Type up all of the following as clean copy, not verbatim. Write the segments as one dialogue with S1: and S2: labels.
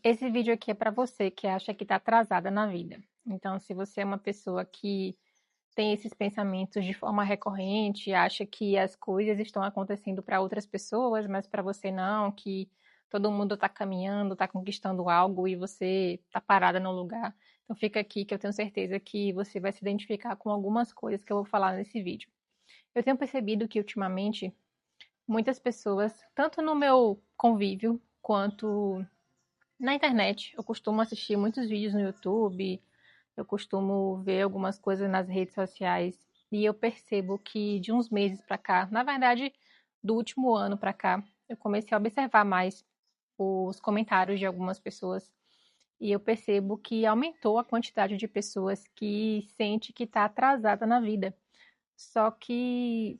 S1: Esse vídeo aqui é para você que acha que está atrasada na vida. Então, se você é uma pessoa que tem esses pensamentos de forma recorrente, acha que as coisas estão acontecendo para outras pessoas, mas para você não, que todo mundo está caminhando, está conquistando algo e você está parada no lugar. Então, fica aqui que eu tenho certeza que você vai se identificar com algumas coisas que eu vou falar nesse vídeo. Eu tenho percebido que ultimamente muitas pessoas, tanto no meu convívio quanto na internet, eu costumo assistir muitos vídeos no YouTube, eu costumo ver algumas coisas nas redes sociais e eu percebo que de uns meses para cá, na verdade, do último ano para cá, eu comecei a observar mais os comentários de algumas pessoas e eu percebo que aumentou a quantidade de pessoas que sente que está atrasada na vida. Só que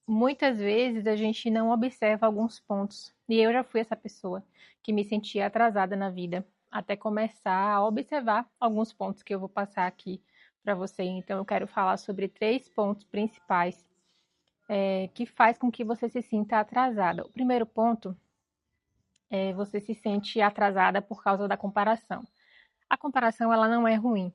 S1: muitas vezes a gente não observa alguns pontos. E eu já fui essa pessoa que me sentia atrasada na vida, até começar a observar alguns pontos que eu vou passar aqui para você. Então eu quero falar sobre 3 pontos principais que faz com que você se sinta atrasada. O primeiro ponto é você se sente atrasada por causa da comparação. A comparação ela não é ruim.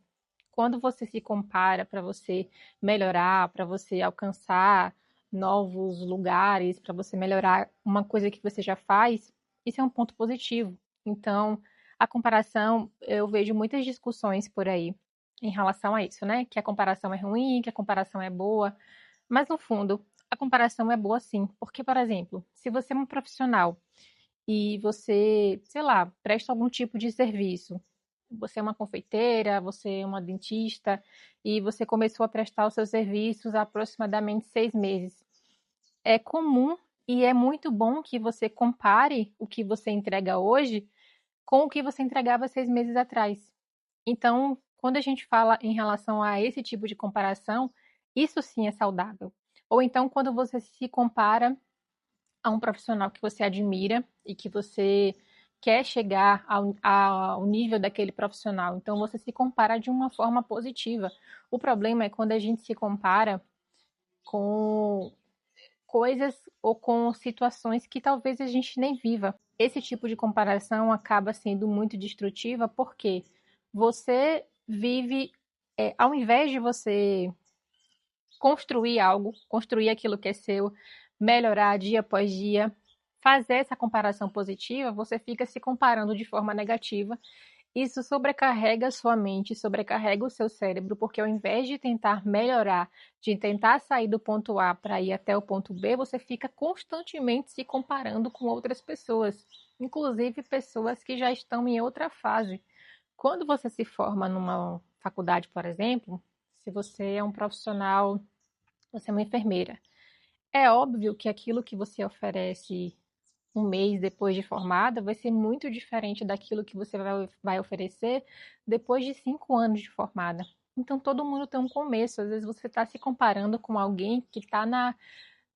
S1: Quando você se compara para você melhorar, para você alcançar novos lugares, para você melhorar uma coisa que você já faz, isso é um ponto positivo. Então, a comparação, eu vejo muitas discussões por aí em relação a isso, né? Que a comparação é ruim, que a comparação é boa, mas no fundo, a comparação é boa sim, porque, por exemplo, se você é um profissional e você, sei lá, presta algum tipo de serviço, você é uma confeiteira, você é uma dentista e você começou a prestar os seus serviços há aproximadamente 6 meses. É comum e é muito bom que você compare o que você entrega hoje com o que você entregava 6 meses atrás. Então, quando a gente fala em relação a esse tipo de comparação, isso sim é saudável. Ou então, quando você se compara a um profissional que você admira e que você quer chegar ao nível daquele profissional. Então você se compara de uma forma positiva. O problema é quando a gente se compara com coisas ou com situações que talvez a gente nem viva. Esse tipo de comparação acaba sendo muito destrutiva porque você vive, ao invés de você construir algo, construir aquilo que é seu, melhorar dia após dia, fazer essa comparação positiva, você fica se comparando de forma negativa. Isso sobrecarrega a sua mente, sobrecarrega o seu cérebro, porque ao invés de tentar melhorar, de tentar sair do ponto A para ir até o ponto B, você fica constantemente se comparando com outras pessoas, inclusive pessoas que já estão em outra fase. Quando você se forma numa faculdade, por exemplo, se você é um profissional, você é uma enfermeira. É óbvio que aquilo que você oferece um mês depois de formada vai ser muito diferente daquilo que você vai oferecer depois de 5 anos de formada. Então todo mundo tem um começo. Às vezes você está se comparando com alguém que está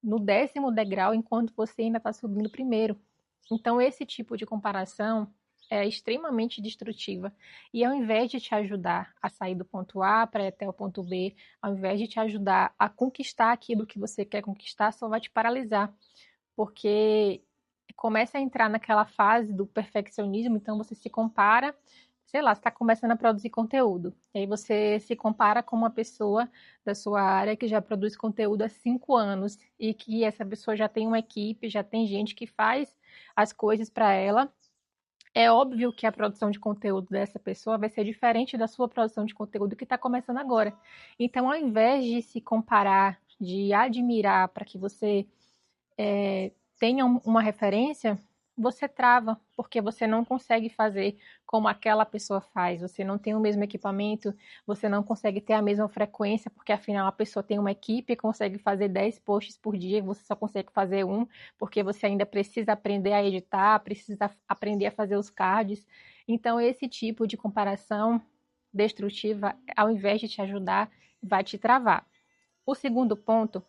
S1: no 10º degrau enquanto você ainda está subindo primeiro. Então esse tipo de comparação é extremamente destrutiva. E ao invés de te ajudar a sair do ponto A para ir até o ponto B, ao invés de te ajudar a conquistar aquilo que você quer conquistar, só vai te paralisar. Porque começa a entrar naquela fase do perfeccionismo, então você se compara, sei lá, você está começando a produzir conteúdo. E aí você se compara com uma pessoa da sua área que já produz conteúdo há 5 anos e que essa pessoa já tem uma equipe, já tem gente que faz as coisas para ela. É óbvio que a produção de conteúdo dessa pessoa vai ser diferente da sua produção de conteúdo que está começando agora. Então, ao invés de se comparar, de admirar para que você tenha uma referência, você trava, porque você não consegue fazer como aquela pessoa faz. Você não tem o mesmo equipamento, você não consegue ter a mesma frequência, porque afinal a pessoa tem uma equipe e consegue fazer 10 posts por dia, você só consegue fazer um, porque você ainda precisa aprender a editar, precisa aprender a fazer os cards. Então, esse tipo de comparação destrutiva, ao invés de te ajudar, vai te travar. O segundo ponto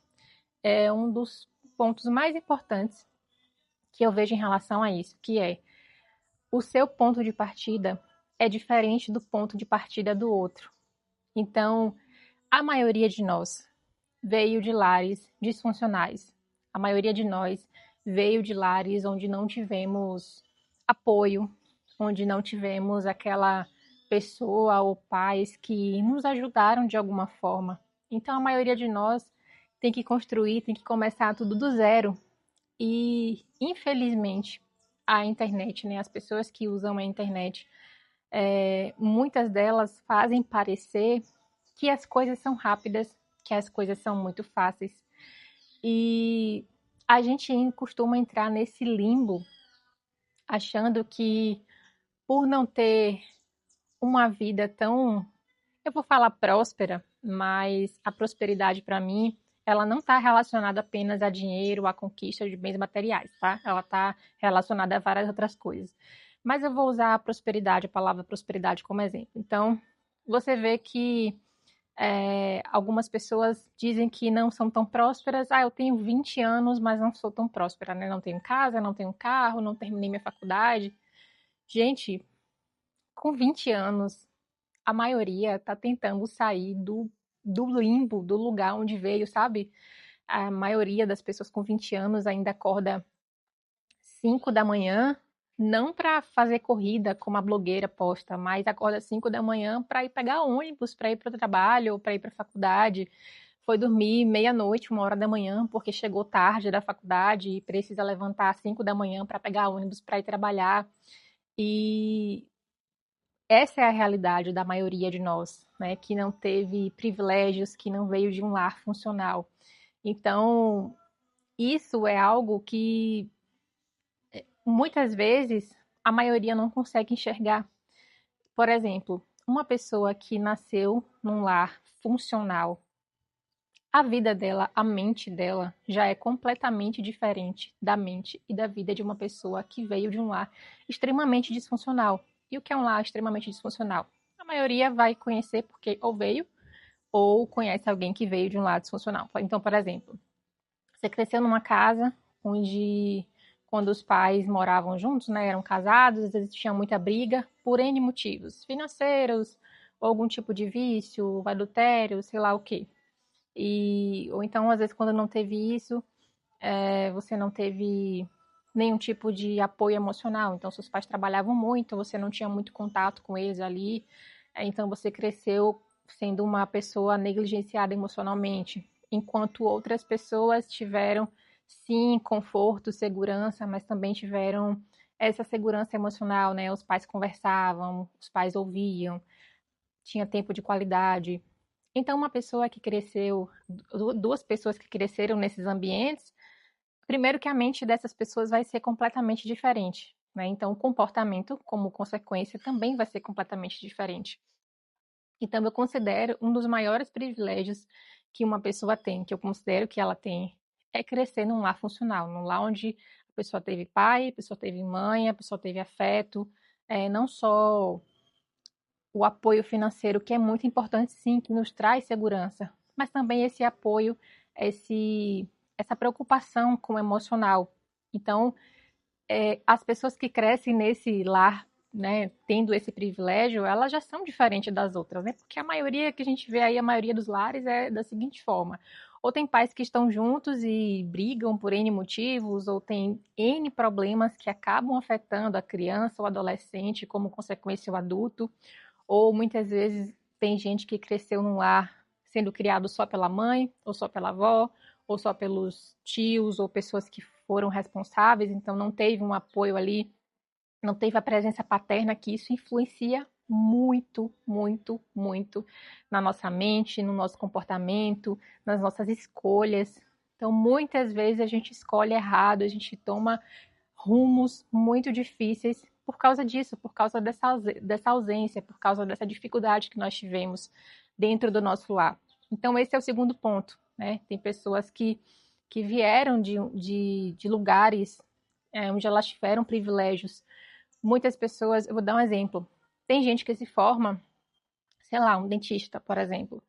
S1: é um dos pontos mais importantes que eu vejo em relação a isso, que é o seu ponto de partida é diferente do ponto de partida do outro. Então, a maioria de nós veio de lares disfuncionais. A maioria de nós veio de lares onde não tivemos apoio, onde não tivemos aquela pessoa ou pais que nos ajudaram de alguma forma. Então, a maioria de nós tem que construir, tem que começar tudo do zero. E, infelizmente, a internet, né, as pessoas que usam a internet, muitas delas fazem parecer que as coisas são rápidas, que as coisas são muito fáceis. E a gente costuma entrar nesse limbo, achando que por não ter uma vida tão, eu vou falar próspera, mas a prosperidade para mim, ela não está relacionada apenas a dinheiro, a conquista de bens materiais, tá? Ela está relacionada a várias outras coisas. Mas eu vou usar a prosperidade, a palavra prosperidade como exemplo. Então, você vê que algumas pessoas dizem que não são tão prósperas. Ah, eu tenho 20 anos, mas não sou tão próspera, né? Não tenho casa, não tenho carro, não terminei minha faculdade. Gente, com 20 anos, a maioria está tentando sair do limbo, do lugar onde veio, sabe? A maioria das pessoas com 20 anos ainda acorda 5 da manhã, não para fazer corrida, como a blogueira posta, mas acorda 5 da manhã para ir pegar ônibus, para ir para o trabalho ou para ir para a faculdade. Foi dormir meia-noite, 1 hora da manhã, porque chegou tarde da faculdade e precisa levantar às 5 da manhã para pegar ônibus para ir trabalhar. E essa é a realidade da maioria de nós, né, que não teve privilégios, que não veio de um lar funcional. Então, isso é algo que muitas vezes a maioria não consegue enxergar. Por exemplo, uma pessoa que nasceu num lar funcional, a vida dela, a mente dela já é completamente diferente da mente e da vida de uma pessoa que veio de um lar extremamente disfuncional. E o que é um lar extremamente disfuncional? A maioria vai conhecer porque ou veio ou conhece alguém que veio de um lar disfuncional. Então, por exemplo, você cresceu numa casa onde, quando os pais moravam juntos, né, eram casados, às vezes tinha muita briga por N motivos, financeiros, ou algum tipo de vício, adultério, sei lá o quê. Ou então, às vezes, quando não teve isso, você não teve nenhum tipo de apoio emocional. Então, seus pais trabalhavam muito, você não tinha muito contato com eles ali. Então, você cresceu sendo uma pessoa negligenciada emocionalmente, enquanto outras pessoas tiveram, sim, conforto, segurança, mas também tiveram essa segurança emocional, né? Os pais conversavam, os pais ouviam, tinha tempo de qualidade. Então, uma pessoa que cresceu, duas pessoas que cresceram nesses ambientes, primeiro que a mente dessas pessoas vai ser completamente diferente, né? Então, o comportamento, como consequência, também vai ser completamente diferente. Então, eu considero um dos maiores privilégios que uma pessoa tem, que eu considero que ela tem, é crescer num lar funcional, num lar onde a pessoa teve pai, a pessoa teve mãe, a pessoa teve afeto, não só o apoio financeiro, que é muito importante, sim, que nos traz segurança, mas também esse apoio, essa preocupação com o emocional. Então, as pessoas que crescem nesse lar, né, tendo esse privilégio, elas já são diferentes das outras, né? Porque a maioria que a gente vê aí, a maioria dos lares é da seguinte forma: ou tem pais que estão juntos e brigam por N motivos, ou tem N problemas que acabam afetando a criança ou adolescente, como consequência o adulto, ou muitas vezes tem gente que cresceu num lar sendo criado só pela mãe, ou só pela avó, ou só pelos tios, ou pessoas que foram responsáveis, então não teve um apoio ali, não teve a presença paterna, que isso influencia muito, muito, muito na nossa mente, no nosso comportamento, nas nossas escolhas. Então, muitas vezes a gente escolhe errado, a gente toma rumos muito difíceis por causa disso, por causa dessa ausência, por causa dessa dificuldade que nós tivemos dentro do nosso lar. Então, esse é o segundo ponto, né? Tem pessoas que vieram de lugares onde elas tiveram privilégios. Muitas pessoas, eu vou dar um exemplo. Tem gente que se forma, sei lá, um dentista, por exemplo,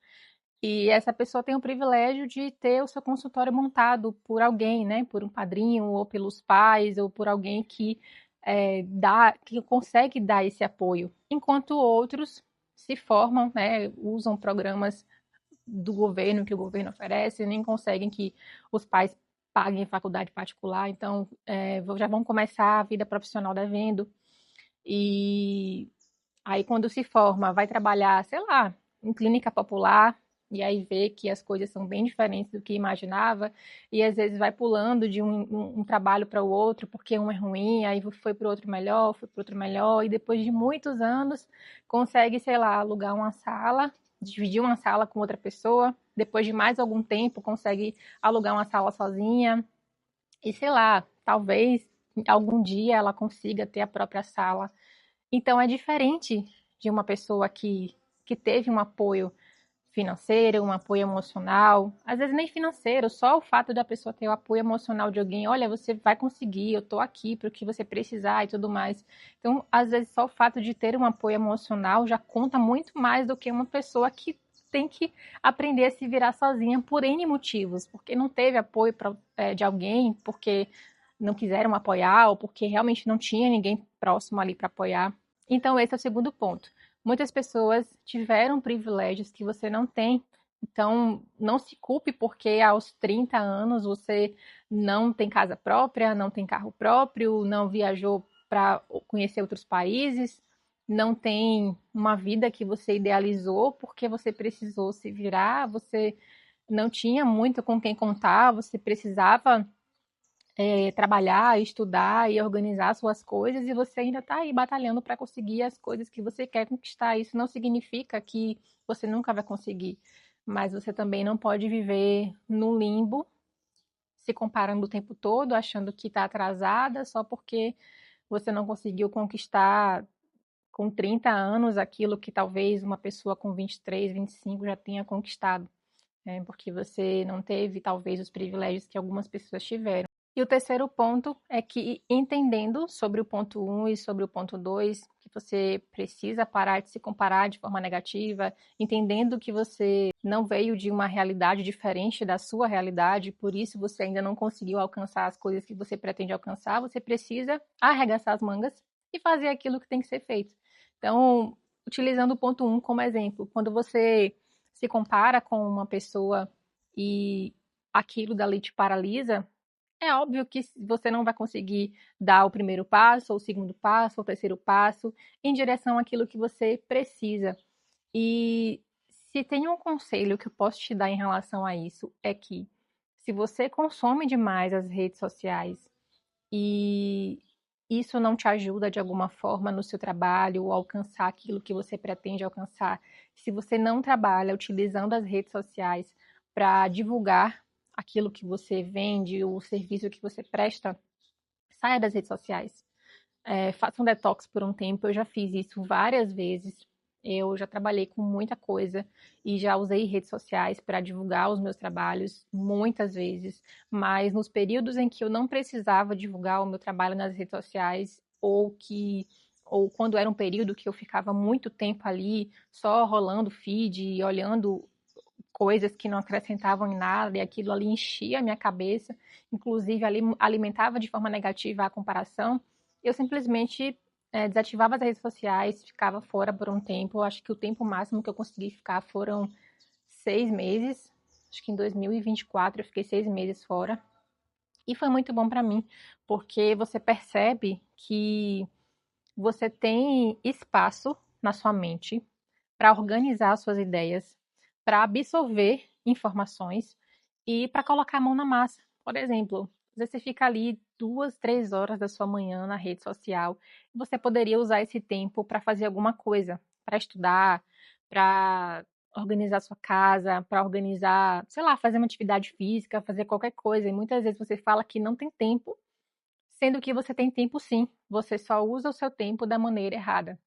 S1: e essa pessoa tem o privilégio de ter o seu consultório montado por alguém, né? Por um padrinho, ou pelos pais, ou por alguém que consegue dar esse apoio. Enquanto outros se formam, né? Usam programas do governo que o governo oferece, nem conseguem que os pais paguem faculdade particular, então já vão começar a vida profissional devendo. E aí, quando se forma, vai trabalhar, sei lá, em clínica popular, e aí vê que as coisas são bem diferentes do que imaginava, e às vezes vai pulando de um trabalho para o outro, porque um é ruim, aí foi para o outro melhor, foi para o outro melhor, e depois de muitos anos consegue, sei lá, alugar uma sala, dividir uma sala com outra pessoa, depois de mais algum tempo consegue alugar uma sala sozinha, e sei lá, talvez algum dia ela consiga ter a própria sala. Então é diferente de uma pessoa que teve um apoio financeiro, um apoio emocional, às vezes nem financeiro, só o fato da pessoa ter o apoio emocional de alguém, olha, você vai conseguir, eu tô aqui para o que você precisar e tudo mais. Então, às vezes só o fato de ter um apoio emocional já conta muito mais do que uma pessoa que tem que aprender a se virar sozinha por N motivos, porque não teve apoio de alguém, porque não quiseram apoiar ou porque realmente não tinha ninguém próximo ali para apoiar. Então, esse é o segundo ponto. Muitas pessoas tiveram privilégios que você não tem. Então, não se culpe porque aos 30 anos você não tem casa própria, não tem carro próprio, não viajou para conhecer outros países, não tem uma vida que você idealizou porque você precisou se virar, você não tinha muito com quem contar, você precisava trabalhar, estudar e organizar suas coisas e você ainda está aí batalhando para conseguir as coisas que você quer conquistar. Isso não significa que você nunca vai conseguir, mas você também não pode viver no limbo, se comparando o tempo todo, achando que está atrasada só porque você não conseguiu conquistar com 30 anos aquilo que talvez uma pessoa com 23, 25 já tenha conquistado, né? Porque você não teve talvez os privilégios que algumas pessoas tiveram. E o terceiro ponto é que, entendendo sobre o ponto 1 e sobre o ponto 2, que você precisa parar de se comparar de forma negativa, entendendo que você não veio de uma realidade diferente da sua realidade, por isso você ainda não conseguiu alcançar as coisas que você pretende alcançar, você precisa arregaçar as mangas e fazer aquilo que tem que ser feito. Então, utilizando o ponto 1 como exemplo, quando você se compara com uma pessoa e aquilo dali te paralisa, é óbvio que você não vai conseguir dar o primeiro passo, ou o segundo passo, ou o terceiro passo em direção àquilo que você precisa. E se tem um conselho que eu posso te dar em relação a isso, é que se você consome demais as redes sociais e isso não te ajuda de alguma forma no seu trabalho ou alcançar aquilo que você pretende alcançar, se você não trabalha utilizando as redes sociais para divulgar aquilo que você vende, o serviço que você presta, saia das redes sociais. Faça um detox por um tempo. Eu já fiz isso várias vezes. Eu já trabalhei com muita coisa e já usei redes sociais para divulgar os meus trabalhos muitas vezes, mas nos períodos em que eu não precisava divulgar o meu trabalho nas redes sociais ou quando era um período que eu ficava muito tempo ali só rolando feed e olhando coisas que não acrescentavam em nada e aquilo ali enchia a minha cabeça, inclusive alimentava de forma negativa a comparação, eu simplesmente desativava as redes sociais, ficava fora por um tempo. Eu acho que o tempo máximo que eu consegui ficar foram 6 meses. Acho que em 2024 eu fiquei 6 meses fora. E foi muito bom para mim, porque você percebe que você tem espaço na sua mente para organizar suas ideias, para absorver informações e para colocar a mão na massa. Por exemplo, você fica ali 2, 3 horas da sua manhã na rede social, você poderia usar esse tempo para fazer alguma coisa, para estudar, para organizar sua casa, para organizar, sei lá, fazer uma atividade física, fazer qualquer coisa. E muitas vezes você fala que não tem tempo, sendo que você tem tempo sim, você só usa o seu tempo da maneira errada.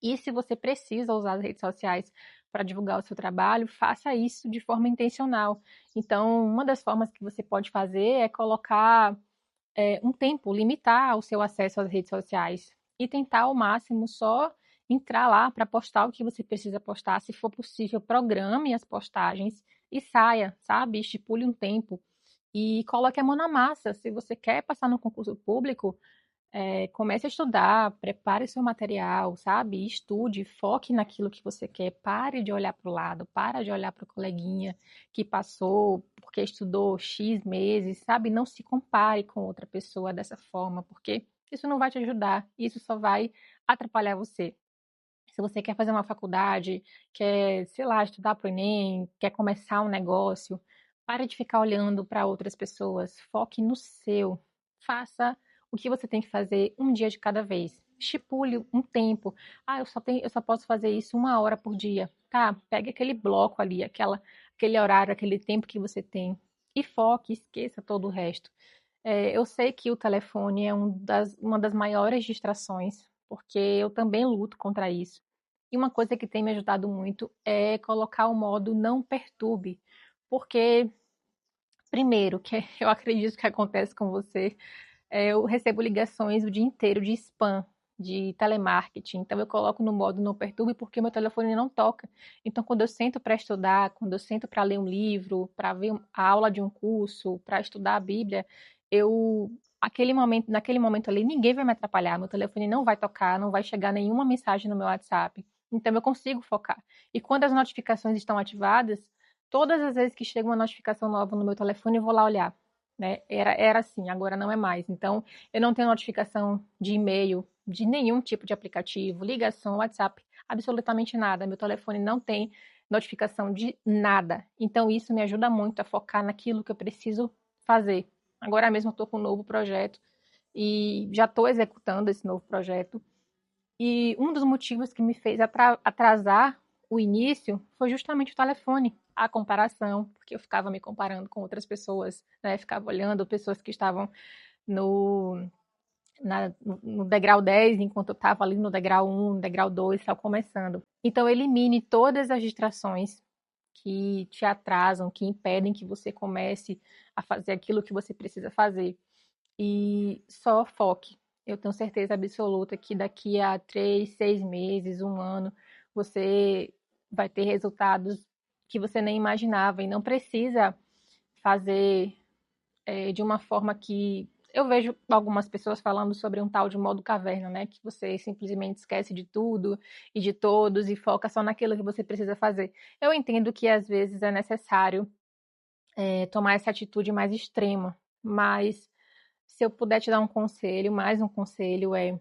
S1: E se você precisa usar as redes sociais para divulgar o seu trabalho, faça isso de forma intencional. Então, uma das formas que você pode fazer é colocar um tempo, limitar o seu acesso às redes sociais e tentar ao máximo só entrar lá para postar o que você precisa postar. Se for possível, programe as postagens e saia, sabe? Estipule um tempo e coloque a mão na massa. Se você quer passar no concurso público, comece a estudar, prepare seu material, sabe? Estude, foque naquilo que você quer. Pare de olhar para o lado, para de olhar para o coleguinha que passou porque estudou X meses, sabe? Não se compare com outra pessoa dessa forma, porque isso não vai te ajudar. Isso só vai atrapalhar você. Se você quer fazer uma faculdade, quer, sei lá, estudar para o Enem, quer começar um negócio, pare de ficar olhando para outras pessoas. Foque no seu. Faça o que você tem que fazer um dia de cada vez. Estipule um tempo. Ah, eu só posso fazer isso 1 hora por dia. Tá, pegue aquele bloco ali, aquele horário, aquele tempo que você tem. E foque, esqueça todo o resto. Eu sei que o telefone é uma das maiores distrações, porque eu também luto contra isso. E uma coisa que tem me ajudado muito é colocar o modo não perturbe, porque, primeiro, que eu acredito que acontece com você, eu recebo ligações o dia inteiro de spam, de telemarketing. Então eu coloco no modo não perturbe porque meu telefone não toca. Então quando eu sento para estudar, quando eu sento para ler um livro, para ver a aula de um curso, para estudar a Bíblia, eu naquele momento ali, ninguém vai me atrapalhar. Meu telefone não vai tocar, não vai chegar nenhuma mensagem no meu WhatsApp. Então eu consigo focar. E quando as notificações estão ativadas, todas as vezes que chega uma notificação nova no meu telefone, eu vou lá olhar, né? Era assim, agora não é mais. Então, eu não tenho notificação de e-mail, de nenhum tipo de aplicativo, ligação, WhatsApp, absolutamente nada. Meu telefone não tem notificação de nada. Então, isso me ajuda muito a focar naquilo que eu preciso fazer. Agora mesmo eu estou com um novo projeto e já estou executando esse novo projeto. E um dos motivos que me fez atrasar o início foi justamente o telefone, a comparação, porque eu ficava me comparando com outras pessoas, né? Ficava olhando pessoas que estavam no, no degrau 10, enquanto eu estava ali no degrau 1, no degrau 2, só começando. Então, elimine todas as distrações que te atrasam, que impedem que você comece a fazer aquilo que você precisa fazer e só foque. Eu tenho certeza absoluta que daqui a 3, 6 meses, 1 ano, você vai ter resultados que você nem imaginava e não precisa fazer de uma forma que eu vejo algumas pessoas falando sobre um tal de modo caverna, né? Que você simplesmente esquece de tudo e de todos e foca só naquilo que você precisa fazer. Eu entendo que às vezes é necessário tomar essa atitude mais extrema, mas se eu puder te dar um conselho, mais um conselho é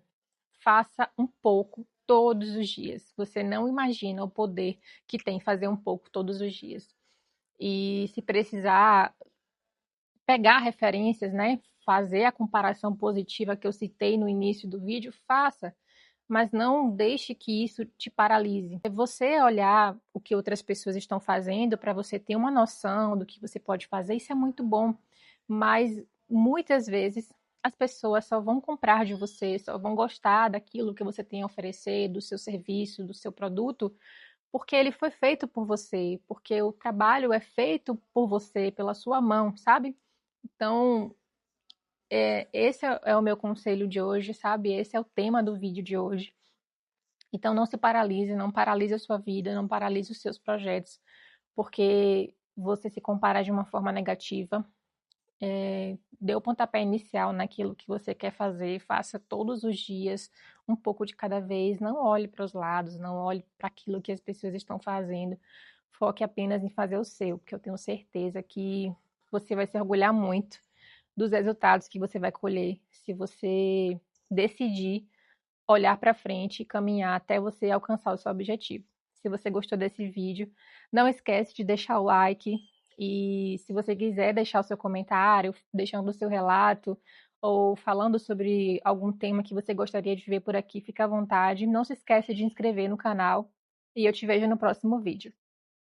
S1: faça um pouco todos os dias. Você não imagina o poder que tem fazer um pouco todos os dias. E se precisar pegar referências, né, fazer a comparação positiva que eu citei no início do vídeo, faça, mas não deixe que isso te paralise. Você olhar o que outras pessoas estão fazendo para você ter uma noção do que você pode fazer, isso é muito bom, mas muitas vezes as pessoas só vão comprar de você, só vão gostar daquilo que você tem a oferecer, do seu serviço, do seu produto, porque ele foi feito por você, porque o trabalho é feito por você, pela sua mão, sabe? Então, esse é o meu conselho de hoje, sabe? Esse é o tema do vídeo de hoje. Então, não se paralise, não paralise a sua vida, não paralise os seus projetos, porque você se comparar de uma forma negativa, dê o pontapé inicial naquilo que você quer fazer, faça todos os dias, um pouco de cada vez, não olhe para os lados, não olhe para aquilo que as pessoas estão fazendo, foque apenas em fazer o seu, porque eu tenho certeza que você vai se orgulhar muito dos resultados que você vai colher se você decidir olhar para frente e caminhar até você alcançar o seu objetivo. Se você gostou desse vídeo, não esquece de deixar o like e se você quiser deixar o seu comentário, deixando o seu relato ou falando sobre algum tema que você gostaria de ver por aqui, fica à vontade. Não se esqueça de inscrever no canal e eu te vejo no próximo vídeo.